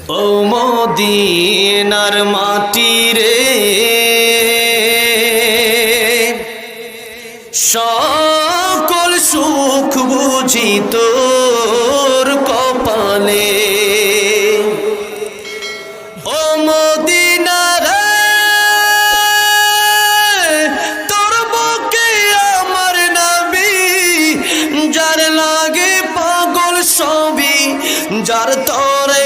ও মদিনার মাটি রে, সকল সুখ বুঝি তোর কপালে। ও মদিনা রে, তোর বুকে আমার নবী, যার লাগে পাগল সবই, যার তরে